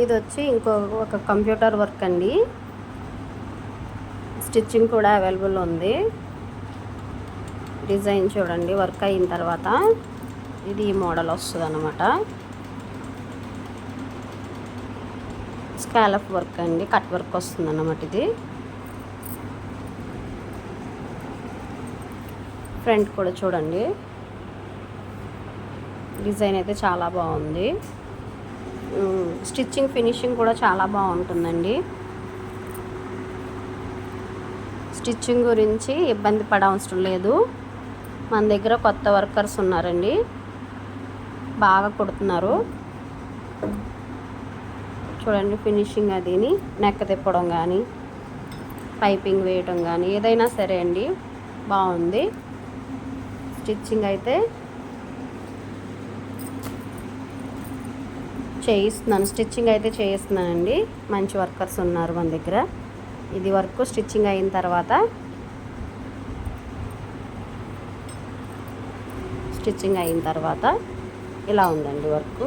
ఇది వచ్చి ఒక కంప్యూటర్ వర్క్ అండి. స్టిచ్చింగ్ కూడా అవైలబుల్ ఉంది. డిజైన్ చూడండి, వర్క్ అయిన తర్వాత ఇది ఈ మోడల్ వస్తుంది అన్నమాట. స్కాలప్ వర్క్ అండి, కట్ వర్క్ వస్తుంది అన్నమాట. ఇది ఫ్రంట్ కూడా చూడండి, డిజైన్ అయితే చాలా బాగుంది. స్టిచ్చింగ్ ఫినిషింగ్ కూడా చాలా బాగుంటుందండి. స్టిచ్చింగ్ గురించి ఇబ్బంది పడవసరం లేదు. మన దగ్గర కొత్త వర్కర్స్ ఉన్నారండి, బాగా కుడుతున్నారు. చూడండి ఫినిషింగ్ అదిని, నెక్ తిప్పడం కానీ పైపింగ్ వేయటం కానీ ఏదైనా సరే అండి బాగుంది. స్టిచ్చింగ్ అయితే చేయిస్తున్నానండి. మంచి వర్కర్స్ ఉన్నారు మన దగ్గర. ఇది వర్క్ స్టిచ్చింగ్ అయిన తర్వాత ఇలా ఉందండి వర్క్.